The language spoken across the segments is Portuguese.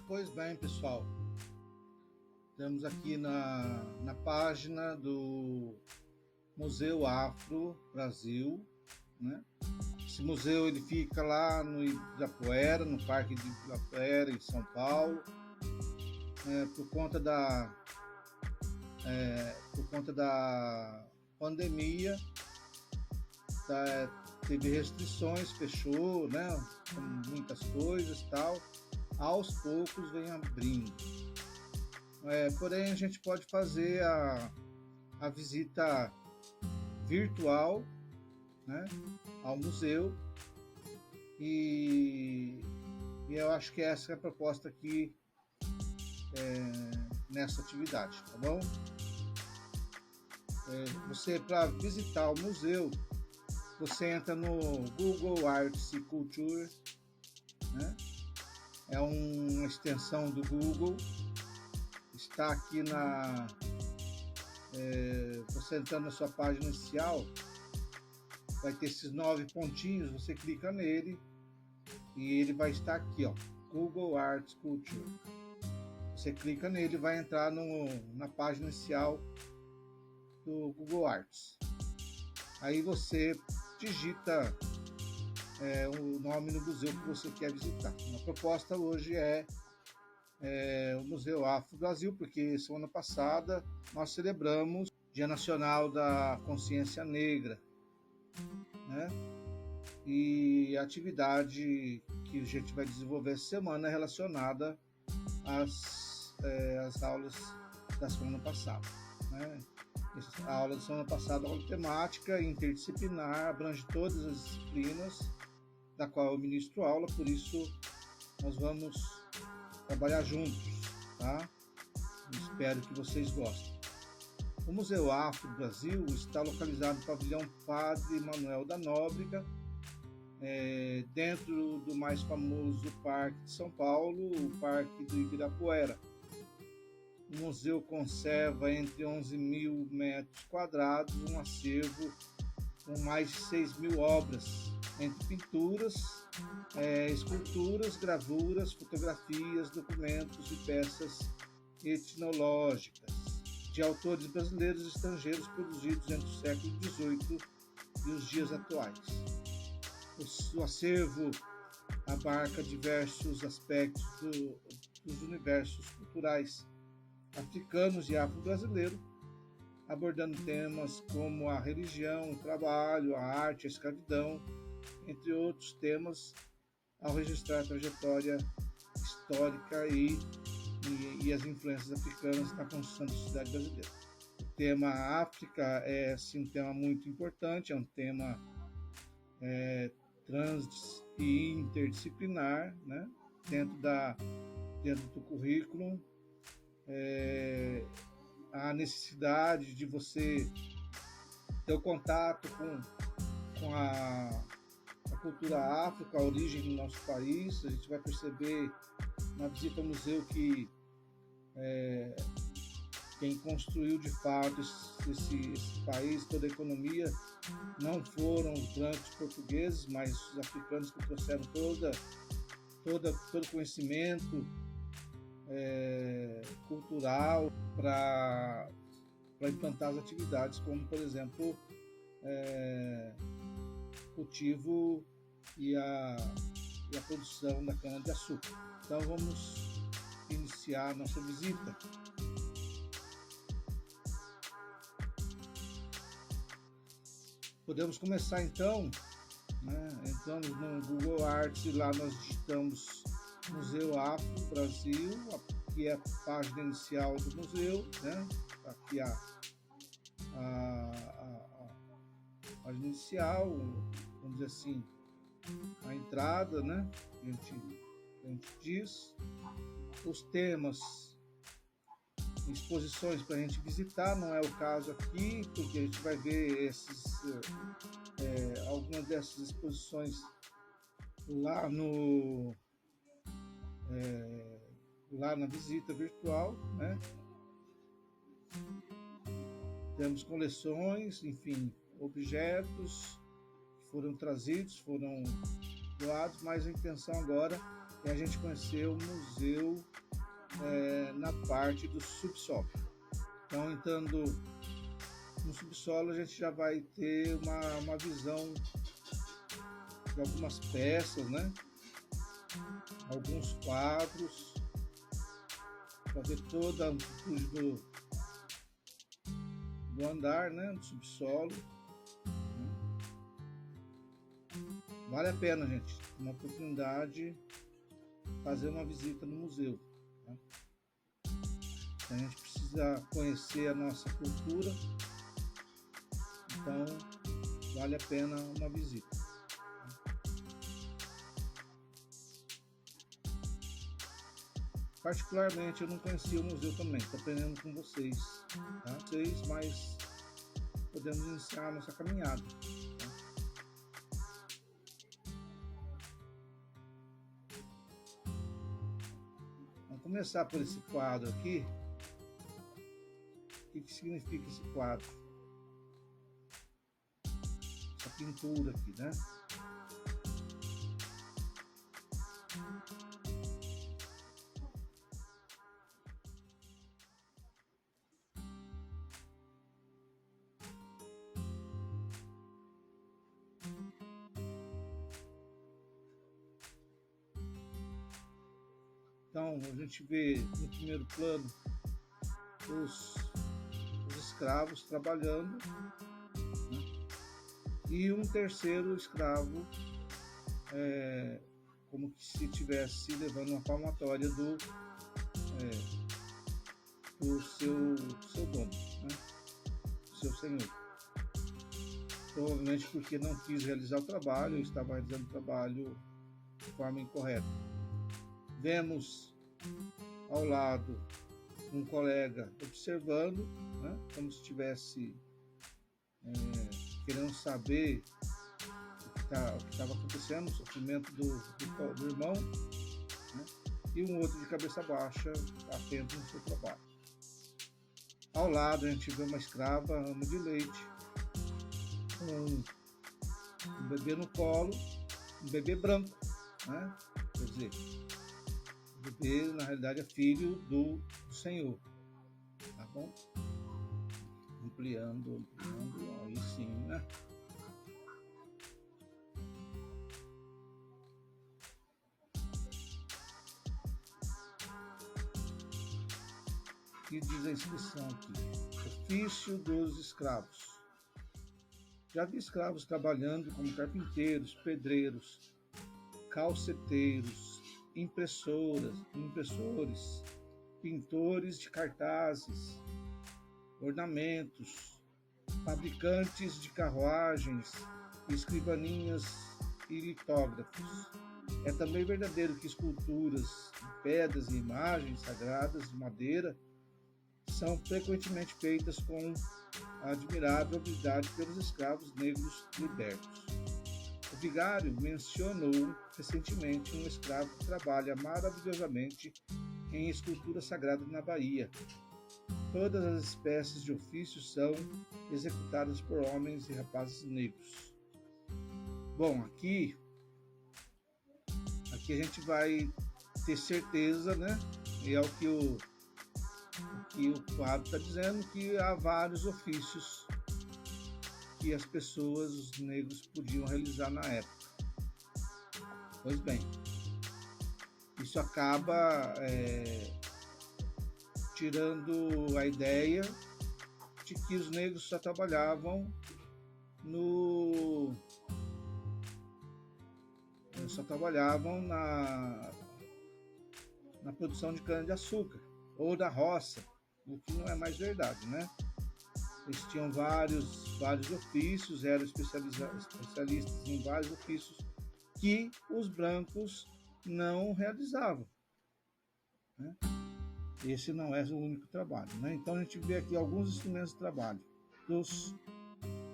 Pois bem, pessoal, estamos aqui na página do Museu Afro Brasil, né? Esse museu ele fica lá no Ibirapuera, no Parque de Ibirapuera, em São Paulo. Por conta da pandemia, teve restrições, fechou, né? Com muitas coisas e tal. Aos poucos vem abrindo. Porém, a gente pode fazer a visita virtual, né, ao museu e eu acho que essa é a proposta aqui nessa atividade, tá bom? Você, para visitar o museu, você entra no Google Arts e Culture, né? É uma extensão do Google. Está aqui você entrando na sua página inicial, vai ter esses 9 pontinhos, você clica nele e ele vai estar aqui, ó, Google Arts Culture. Você clica nele e vai entrar na página inicial do Google Arts. Aí você digita o nome do museu que você quer visitar. A proposta hoje é o Museu Afro Brasil, porque semana passada nós celebramos o Dia Nacional da Consciência Negra, né? E a atividade que a gente vai desenvolver essa semana é relacionada às aulas da semana passada, né? A aula da semana passada, a aula temática interdisciplinar, abrange todas as disciplinas da qual eu ministro aula, por isso nós vamos trabalhar juntos, tá? Espero que vocês gostem. O Museu Afro Brasil está localizado no pavilhão Padre Manuel da Nóbrega, dentro do mais famoso Parque de São Paulo, o Parque do Ibirapuera. O museu conserva entre 11 mil metros quadrados um acervo com mais de 6 mil obras, entre pinturas, esculturas, gravuras, fotografias, documentos e peças etnológicas de autores brasileiros e estrangeiros produzidos entre o século XVIII e os dias atuais. O acervo abarca diversos aspectos dos universos culturais africanos e afro-brasileiro, abordando temas como a religião, o trabalho, a arte, a escravidão, entre outros temas, ao registrar a trajetória histórica e as influências africanas na construção da sociedade brasileira. O tema África é sim, um tema muito importante, é um tema trans e interdisciplinar, né? dentro do currículo. A necessidade de você ter o contato com a cultura África, a origem do nosso país. A gente vai perceber na visita ao museu que quem construiu de fato esse país, toda a economia, não foram os brancos portugueses, mas os africanos que trouxeram todo conhecimento cultural para implantar as atividades, como, por exemplo, cultivo e a produção da cana-de-açúcar. Então, vamos iniciar a nossa visita. Podemos começar então, né? Entramos no Google Arts e lá nós digitamos Museu Afro Brasil, que é a página inicial do museu, né? Aqui a página inicial, vamos dizer assim, a entrada, né? A gente diz os temas, exposições para a gente visitar, não é o caso aqui, porque a gente vai ver algumas dessas exposições lá lá na visita virtual, né? Temos coleções, enfim, objetos que foram trazidos, foram doados, mas a intenção agora é a gente conhecer o museu na parte do subsolo. Então, entrando no subsolo, a gente já vai ter uma visão de algumas peças, né? Alguns quadros, para ver toda a amplitude do andar, né? Do subsolo. Vale a pena, gente, uma oportunidade fazer uma visita no museu. Tá? A gente precisa conhecer a nossa cultura, então vale a pena uma visita. Particularmente eu não conhecia o museu também, estou aprendendo com vocês, tá? Mas podemos iniciar a nossa caminhada. Vamos começar por esse quadro aqui. O que significa esse quadro? Essa pintura aqui, né? Então, a gente vê no primeiro plano os escravos trabalhando, né? E um terceiro escravo como que se estivesse levando uma palmatória do seu dono, né? Do seu senhor. Provavelmente porque não quis realizar o trabalho, ou estava realizando o trabalho de forma incorreta. Vemos ao lado um colega observando, né, como se estivesse querendo saber o que estava acontecendo, o sofrimento do irmão, né, e um outro de cabeça baixa, atento no seu trabalho. Ao lado a gente vê uma escrava, ama de leite, um bebê no colo, um bebê branco, né? Quer dizer, o bebê na realidade é filho do Senhor, tá bom? Ampliando, aí sim, né? Que diz a inscrição aqui: ofício dos escravos. Já vi escravos trabalhando como carpinteiros, pedreiros, calceteiros, impressores, pintores de cartazes, ornamentos, fabricantes de carruagens, escrivaninhas e litógrafos. É também verdadeiro que esculturas de pedras e imagens sagradas de madeira são frequentemente feitas com admirável habilidade pelos escravos negros libertos. O vigário mencionou recentemente um escravo que trabalha maravilhosamente em escultura sagrada na Bahia. Todas as espécies de ofícios são executadas por homens e rapazes negros. Bom, aqui a gente vai ter certeza, né? E é o que o quadro está dizendo, que há vários ofícios que as pessoas, os negros, podiam realizar na época. Pois bem, isso acaba tirando a ideia de que os negros só trabalhavam na produção de cana-de-açúcar ou da roça, o que não é mais verdade, né? Eles tinham vários ofícios, eram especialistas em vários ofícios que os brancos não realizavam, né? Esse não é o único trabalho, né? Então a gente vê aqui alguns instrumentos de trabalho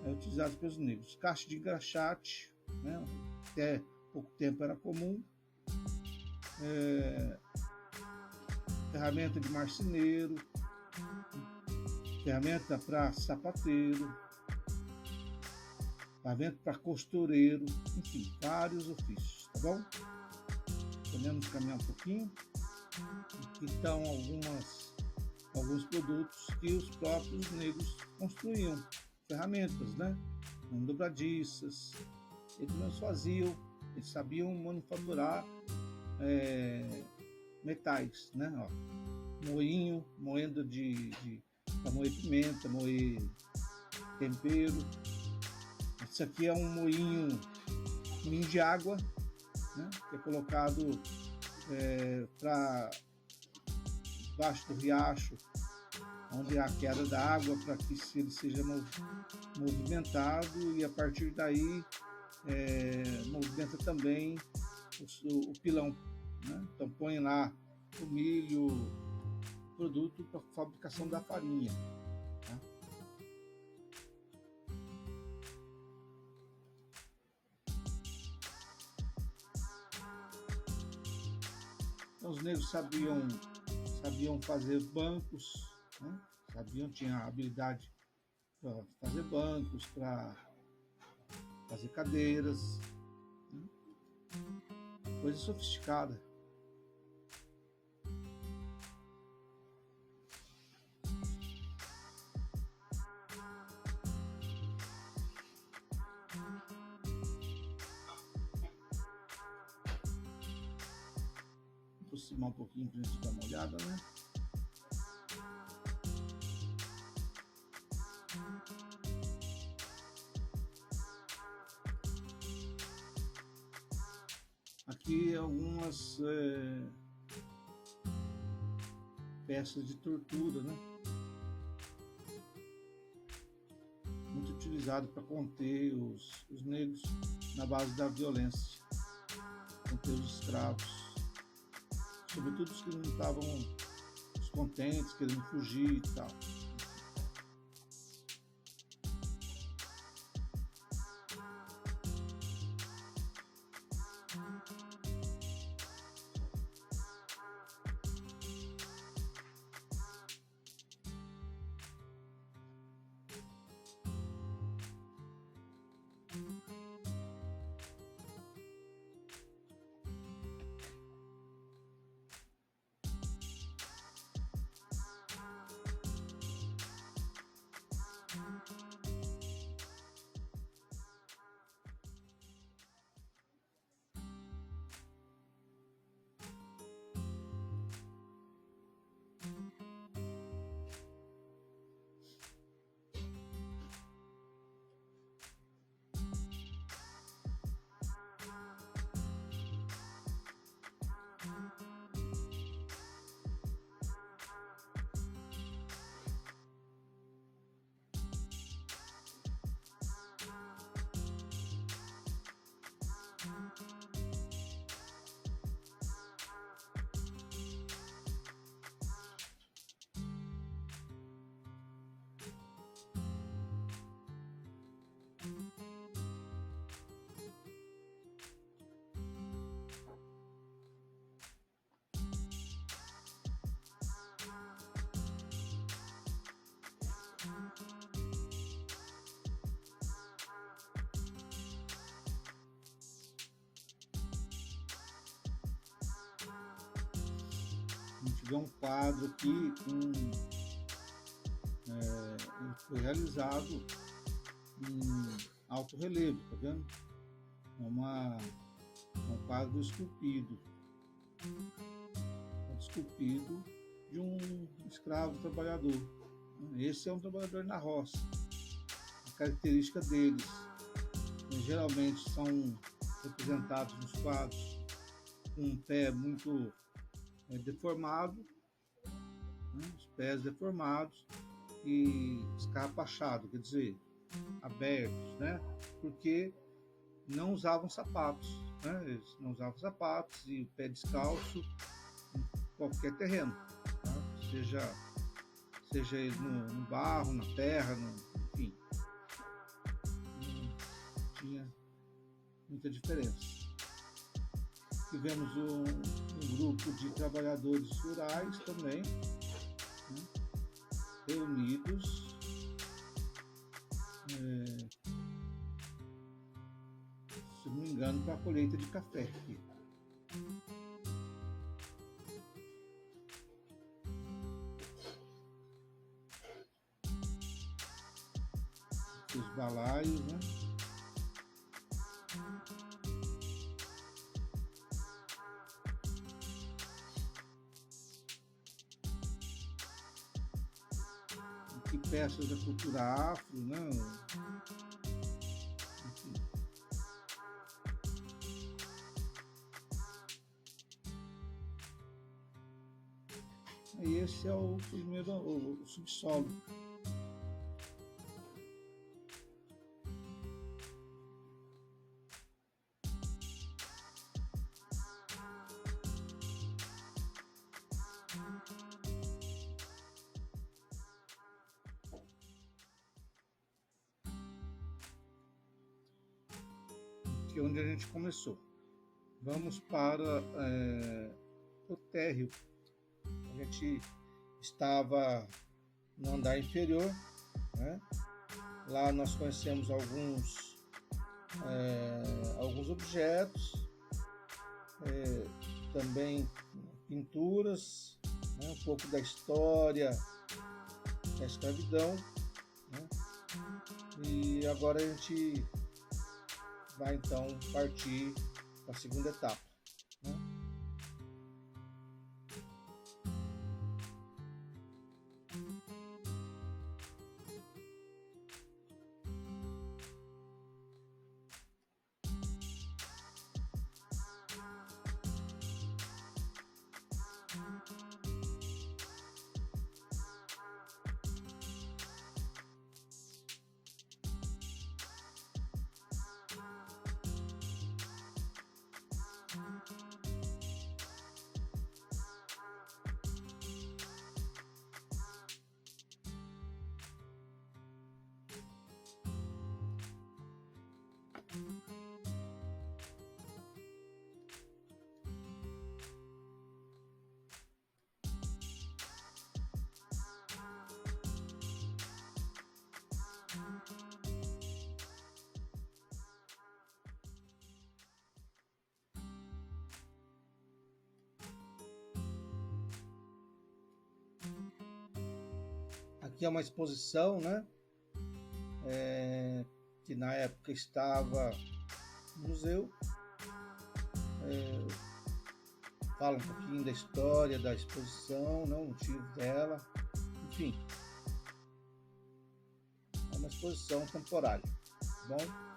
utilizados pelos negros: caixa de engraxate, né? Até pouco tempo era comum, ferramenta de marceneiro, ferramenta para sapateiro, ferramenta para costureiro, enfim, vários ofícios. tá bom? Podemos caminhar um pouquinho. Aqui estão alguns produtos que os próprios negros construíam, ferramentas, né? Dobradiças, eles não faziam, eles sabiam manufaturar metais, né? Ó, moinho, moendo para moer pimenta, moer tempero. Isso aqui é um moinho de água, né? Que é colocado para debaixo do riacho, onde há a queda da água, para que ele seja movimentado, e a partir daí movimenta também o pilão, né? Então põe lá o milho, produto para fabricação da farinha, tá? Então, os negros sabiam fazer bancos, né? Tinha a habilidade para fazer bancos, para fazer cadeiras, né? Coisa sofisticada. Vou aproximar um pouquinho para a gente dar uma olhada, né? Aqui algumas peças de tortura, né? Muito utilizado para conter os negros na base da violência, conter os escravos, sobretudo os que não estavam descontentes, querendo fugir e tal. A gente vê um quadro aqui ele foi realizado em alto relevo, tá vendo? É um quadro esculpido de um escravo trabalhador. Esse é um trabalhador na roça. A característica deles geralmente são representados nos quadros com um pé muito deformado, né? Os pés deformados e escarrapachado, quer dizer, abertos, né? Porque não usavam sapatos, né? Eles não usavam sapatos e o pé descalço em qualquer terreno, tá? Seja ele no barro, na terra, enfim, não tinha muita diferença. Tivemos um grupo de trabalhadores rurais também, né, reunidos, não me engano, para a colheita de café aqui. Os balaios, né? Aqui peças da cultura afro, né? Enfim. E esse é o primeiro, o subsolo. Aqui é onde a gente começou. Vamos para o térreo. A gente estava no andar inferior, né? Lá nós conhecemos alguns objetos, também pinturas, né? Um pouco da história da escravidão, né? E agora a gente vai então partir para a segunda etapa, né? Aqui é uma exposição, né? Que na época estava no museu. Fala um pouquinho da história da exposição, né? O motivo dela, enfim. É uma exposição temporária, tá bom?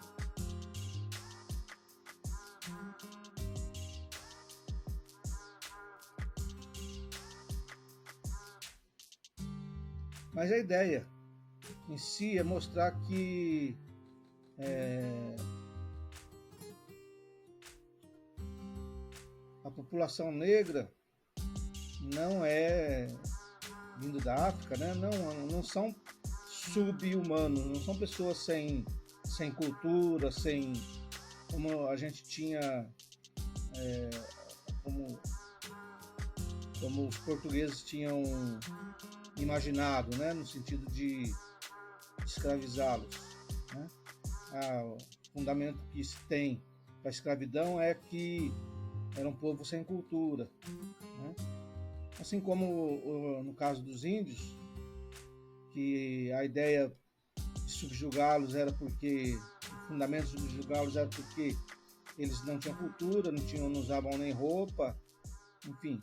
Mas a ideia em si é mostrar que a população negra não é vindo da África, né? Não são sub-humanos, não são pessoas sem cultura, sem, como a gente tinha, como os portugueses tinham imaginado, né? No sentido de escravizá-los, né? O fundamento que se tem para a escravidão é que era um povo sem cultura, né? Assim como no caso dos índios, que a ideia de subjugá-los era porque o fundamento de subjugá-los era porque eles não tinham cultura, não usavam nem roupa, enfim.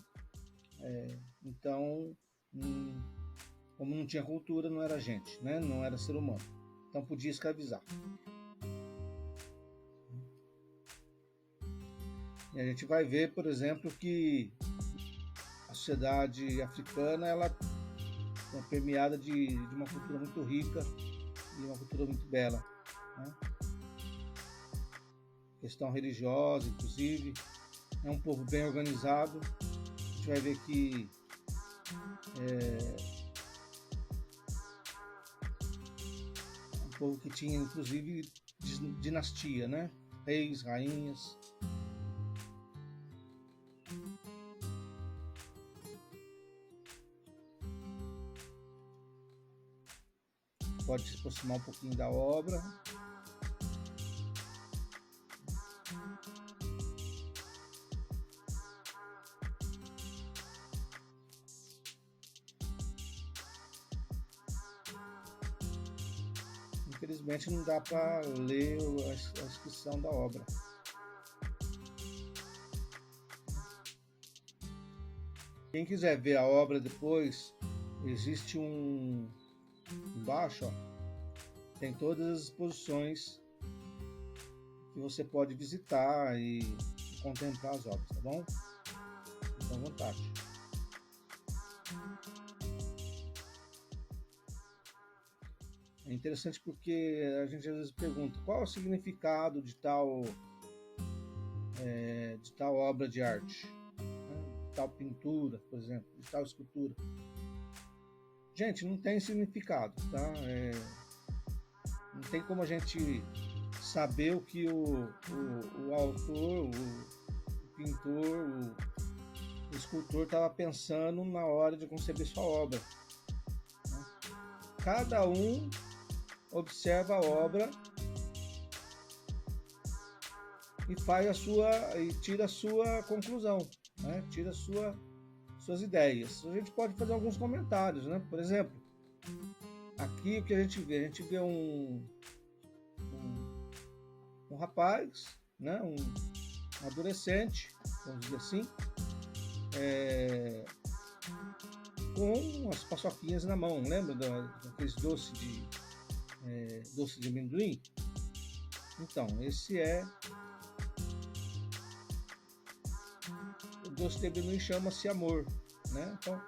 Então, como não tinha cultura, não era gente, né? Não era ser humano. Então podia escravizar. E a gente vai ver, por exemplo, que a sociedade africana ela é permeada de uma cultura muito rica e uma cultura muito bela, né? Questão religiosa, inclusive. É um povo bem organizado. A gente vai ver que um povo que tinha, inclusive, dinastia, né? Reis, rainhas. Pode se aproximar um pouquinho da obra. infelizmente não dá para ler a inscrição da obra. Quem quiser ver a obra depois, existe embaixo, ó, tem todas as exposições que você pode visitar e contemplar as obras, tá bom? Fique à vontade. É interessante porque a gente às vezes pergunta qual é o significado de tal obra de arte, né? De tal pintura, por exemplo, de tal escultura. Gente, não tem significado, tá? Não tem como a gente saber o que o autor, o pintor, o escultor estava pensando na hora de conceber sua obra, né? Cada um observa a obra e tira a sua conclusão, né? Tira suas ideias. A gente pode fazer alguns comentários, né? Por exemplo, aqui o que a gente vê um rapaz, né? Um adolescente, vamos dizer assim, com as paçoquinhas na mão. Lembra daqueles doce de amendoim? Então, esse o doce de amendoim, chama-se amor, né? Então,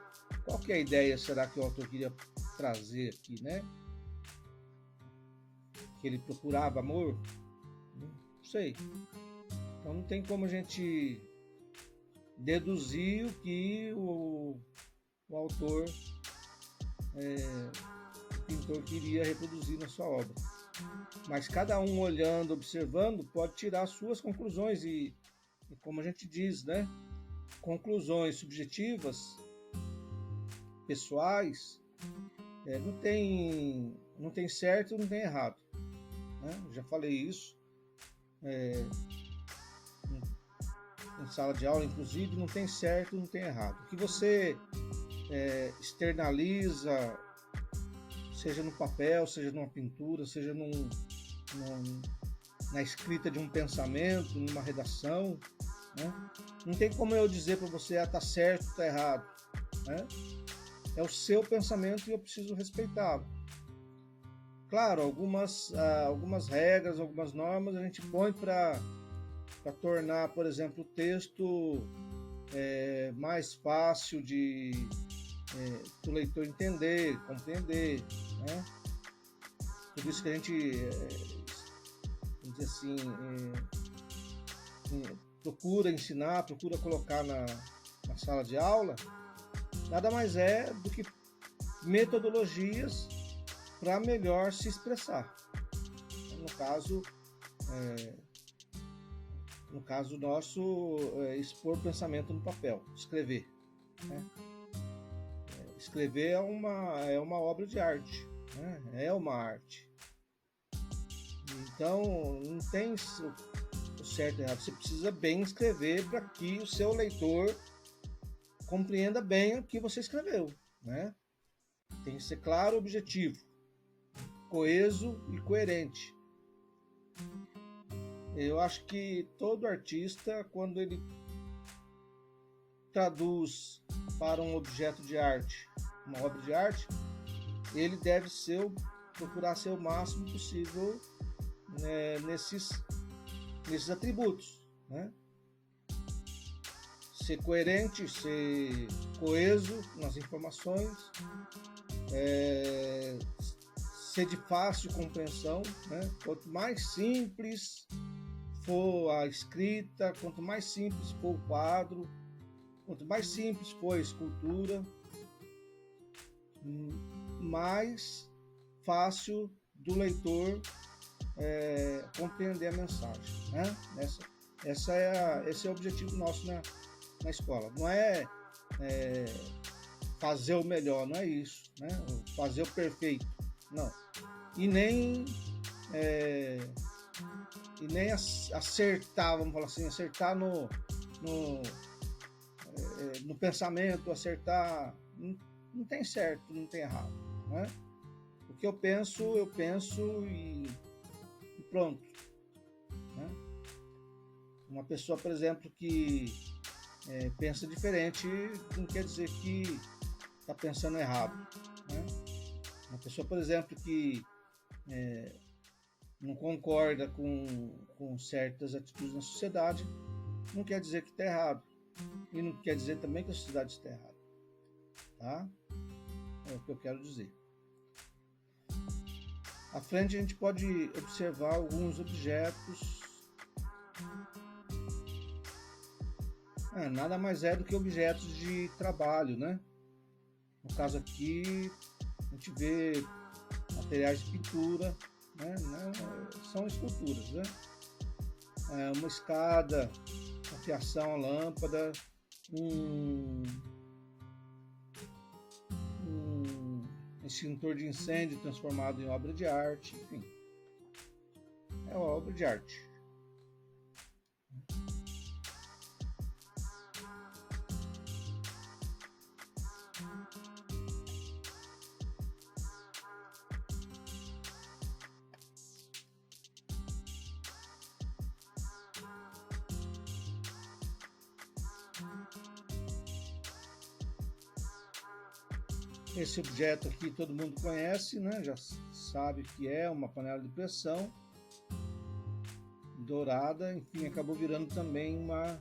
qual que é a ideia, será, que o autor queria trazer aqui, né? Que ele procurava amor? Não sei. Então não tem como a gente deduzir o que o autor, o pintor, queria reproduzir na sua obra. Mas cada um, olhando, observando, pode tirar suas conclusões e como a gente diz, né? Conclusões subjetivas, pessoais, não tem certo, não tem errado, né? Já falei isso em sala de aula, inclusive. Não tem certo, não tem errado. O que você externaliza, seja no papel, seja numa pintura, seja na escrita de um pensamento, numa redação, né? Não tem como eu dizer para você, tá certo, tá errado, né? É o seu pensamento e eu preciso respeitá-lo. Claro, algumas regras, algumas normas a gente põe para tornar, por exemplo, o texto mais fácil do leitor entender, compreender, né? Por isso que a gente, vamos dizer assim, procura ensinar, procura colocar na sala de aula, nada mais é do que metodologias para melhor se expressar. No caso nosso, expor o pensamento no papel, escrever, né? Escrever é uma obra de arte, né? É uma arte. Então não tem o certo e errado. Você precisa bem escrever para que o seu leitor compreenda bem o que você escreveu, né? Tem que ser claro, objetivo, coeso e coerente. Eu acho que todo artista, quando ele traduz para um objeto de arte, uma obra de arte, ele deve procurar ser o máximo possível, né, nesses atributos, né? Ser coerente, ser coeso nas informações, ser de fácil compreensão, né? Quanto mais simples for a escrita, quanto mais simples for o quadro, quanto mais simples for a escultura, mais fácil do leitor compreender a mensagem, né? Esse é o objetivo nosso na escola. Não é fazer o melhor, não é isso, né? Fazer o perfeito, não. E nem acertar, vamos falar assim, acertar no pensamento, acertar. Não tem certo, não tem errado, né? O que eu penso e pronto, né? Uma pessoa, por exemplo, que pensa diferente não quer dizer que está pensando errado, né? Uma pessoa, por exemplo, que não concorda com certas atitudes na sociedade, não quer dizer que está errado. E não quer dizer também que a sociedade está errada. Tá? É o que eu quero dizer. À frente a gente pode observar alguns objetos. Nada mais é do que objetos de trabalho, né? No caso aqui, a gente vê materiais de pintura, né? São esculturas, né? Uma escada, uma fiação, a lâmpada, um extintor de incêndio transformado em obra de arte, enfim, é uma obra de arte. Esse objeto aqui todo mundo conhece, né? Já sabe que é uma panela de pressão dourada, enfim, acabou virando também uma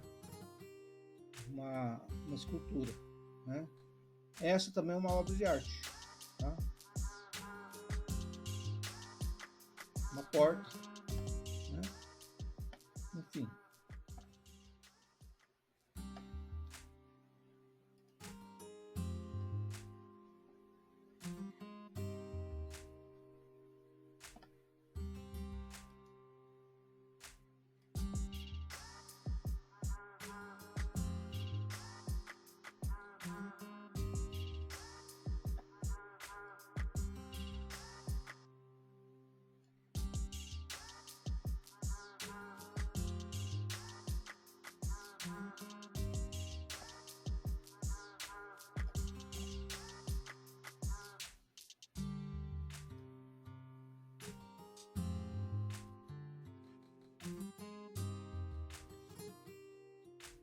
escultura, né? Essa também é uma obra de arte, tá? Uma porta, né? Enfim.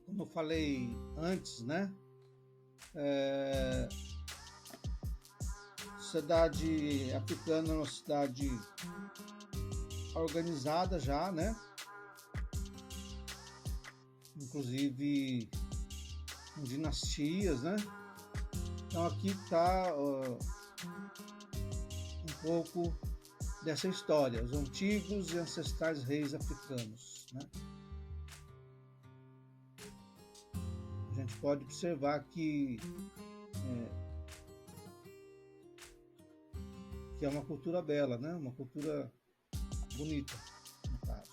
Como eu falei antes, né? Sociedade africana é uma sociedade organizada já, né? Inclusive em dinastias, né? Então aqui está um pouco dessa história, os antigos e ancestrais reis africanos, né? A gente pode observar que é uma cultura bela, né? Uma cultura bonita, no caso.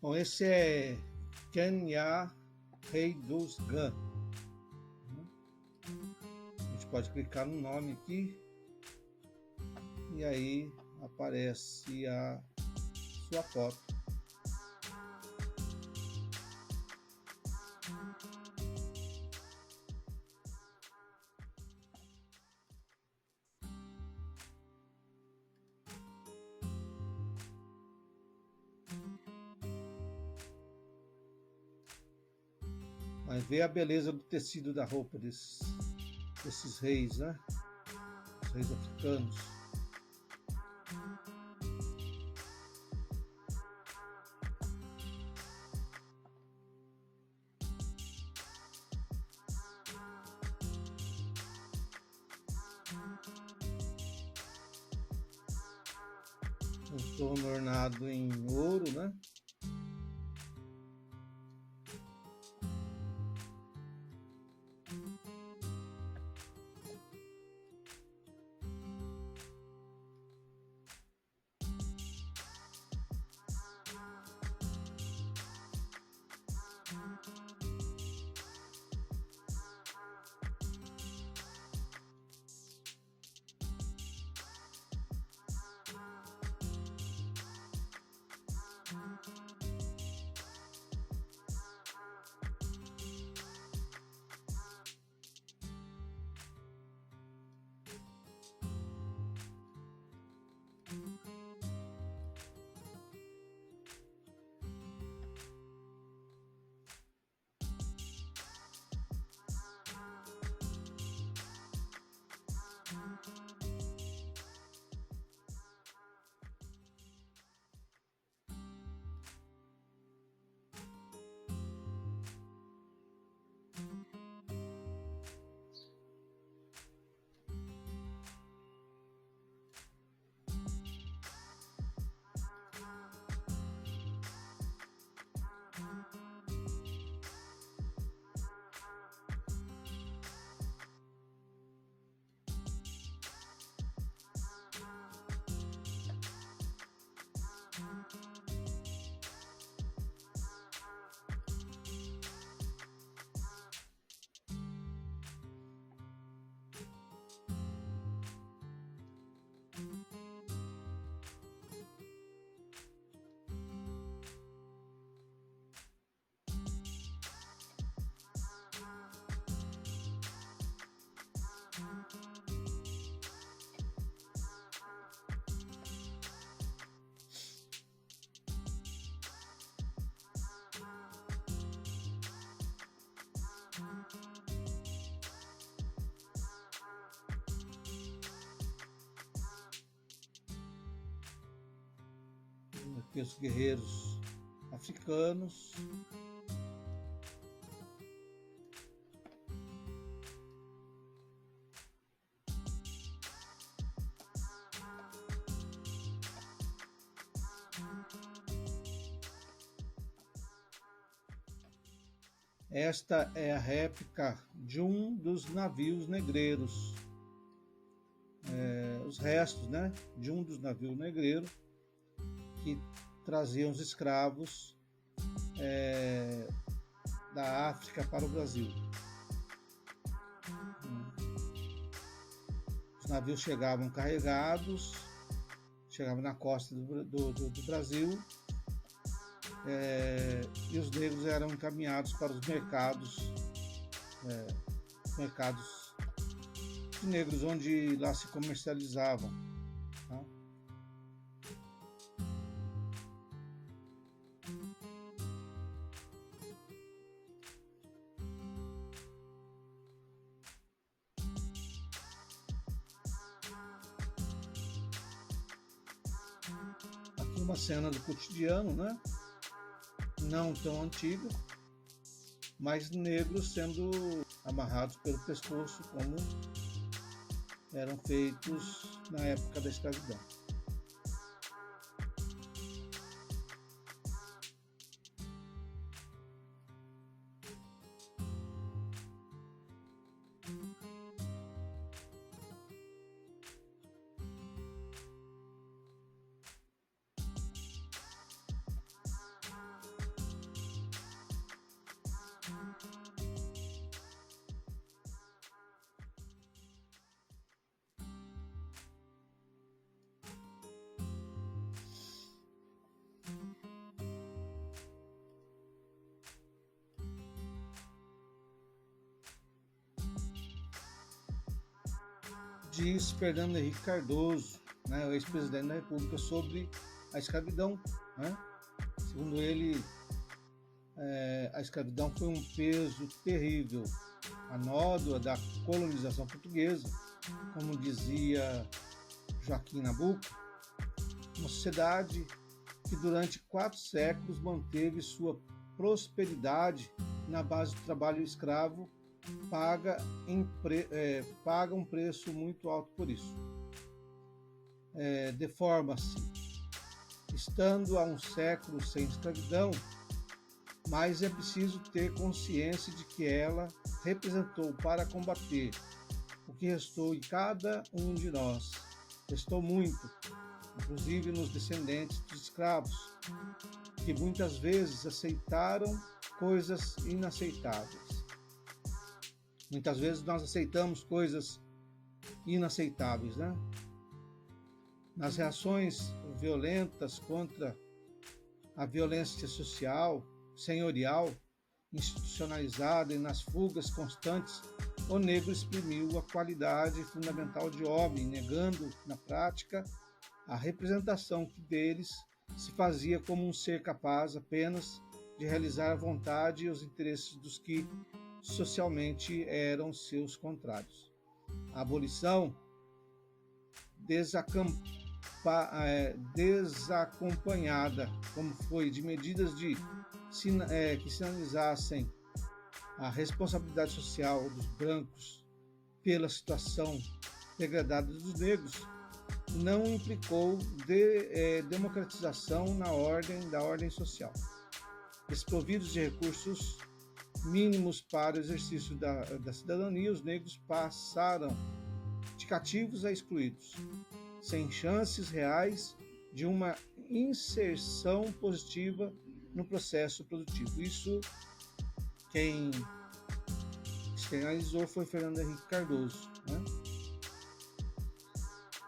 Bom, esse é Kenya, rei dos Gan. A gente pode clicar no nome aqui e aí aparece a sua foto. Mas vê a beleza do tecido da roupa desses reis, né? Os reis africanos. Um torno ornado em ouro, né? Aqui os guerreiros africanos. Esta é a réplica de um dos navios negreiros, os restos, né, de um dos navios negreiros que traziam os escravos da África para o Brasil. Os navios chegavam carregados, chegavam na costa do Brasil, e os negros eram encaminhados para os mercados de negros, onde lá se comercializavam. Tá? Aqui uma cena do cotidiano, né? Não tão antiga, mas negros sendo amarrados pelo pescoço como eram feitos na época da escravidão. Diz Fernando Henrique Cardoso, né, o ex-presidente da República, sobre a escravidão. Né? Segundo ele, a escravidão foi um peso terrível. A nódoa da colonização portuguesa, como dizia Joaquim Nabuco, uma sociedade que durante 4 séculos manteve sua prosperidade na base do trabalho escravo, paga um preço muito alto por isso. Deforma-se, estando há um século sem escravidão, mas é preciso ter consciência de que ela representou para combater o que restou em cada um de nós. Restou muito, inclusive nos descendentes dos escravos, que muitas vezes aceitaram coisas inaceitáveis. Muitas vezes nós aceitamos coisas inaceitáveis, né? Nas reações violentas contra a violência social, senhorial, institucionalizada e nas fugas constantes, o negro exprimiu a qualidade fundamental de homem, negando, na prática, a representação que deles se fazia como um ser capaz apenas de realizar a vontade e os interesses dos que socialmente eram seus contrários. A abolição desacompanhada, como foi, de medidas que sinalizassem a responsabilidade social dos brancos pela situação degradada dos negros, não implicou democratização da ordem social. Desprovidos de recursos mínimos para o exercício da cidadania, os negros passaram de cativos a excluídos, sem chances reais de uma inserção positiva no processo produtivo. Isso quem externalizou foi Fernando Henrique Cardoso, né?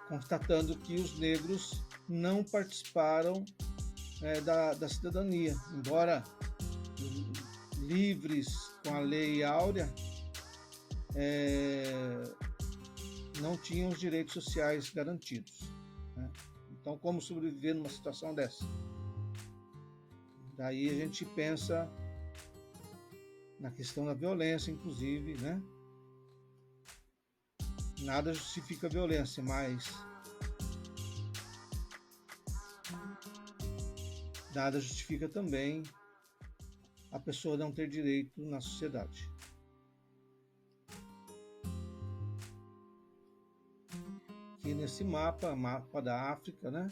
Constatando que os negros não participaram da cidadania, embora livres com a Lei Áurea, não tinham os direitos sociais garantidos, né? Então, como sobreviver numa situação dessa? Daí a gente pensa na questão da violência, inclusive, né? Nada justifica a violência, mas nada justifica também a pessoa não ter direito na sociedade. Aqui nesse mapa da África, né?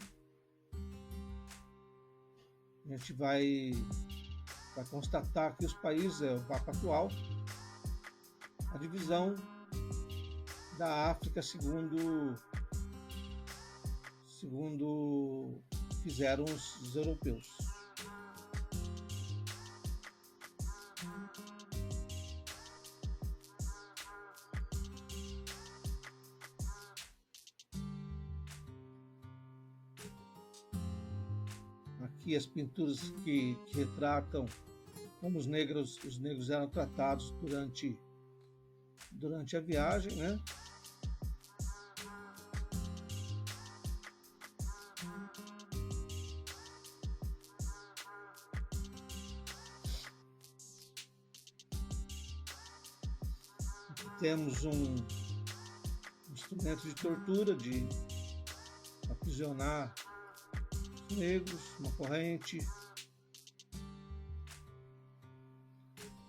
A gente vai constatar que os países, o mapa atual, a divisão da África segundo fizeram os europeus. Aqui as pinturas que retratam como os negros eram tratados durante a viagem, né? Aqui temos um instrumento de tortura, de aprisionar os negros, uma corrente.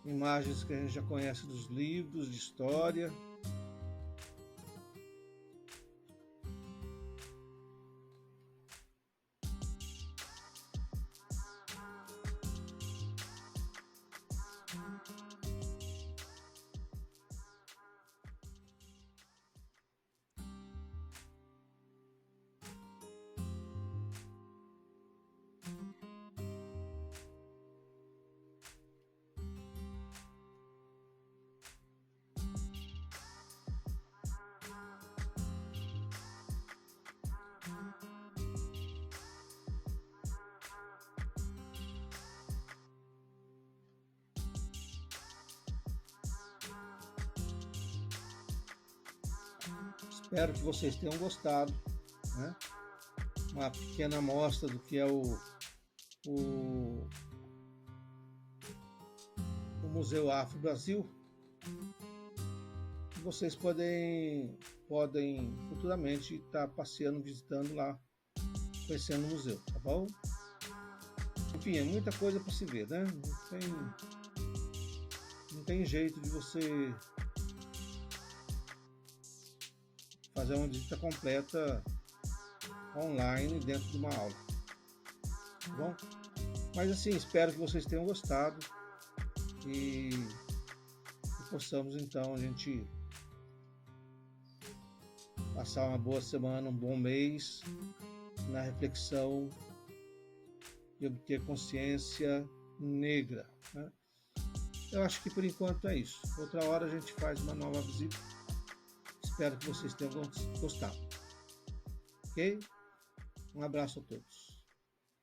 Imagens que a gente já conhece dos livros de história. Espero que vocês tenham gostado, né? Uma pequena amostra do que é Museu Afro Brasil, vocês podem futuramente estar passeando, visitando lá, conhecendo o museu, tá bom? Enfim, é muita coisa para se ver, né? Não tem jeito de você fazer uma visita completa online dentro de uma aula, tá bom? Mas assim, espero que vocês tenham gostado e possamos então a gente passar uma boa semana, um bom mês na reflexão e obter consciência negra, né? Eu acho que por enquanto é isso. Outra hora a gente faz uma nova visita. Espero que vocês tenham gostado. Ok? Um abraço a todos.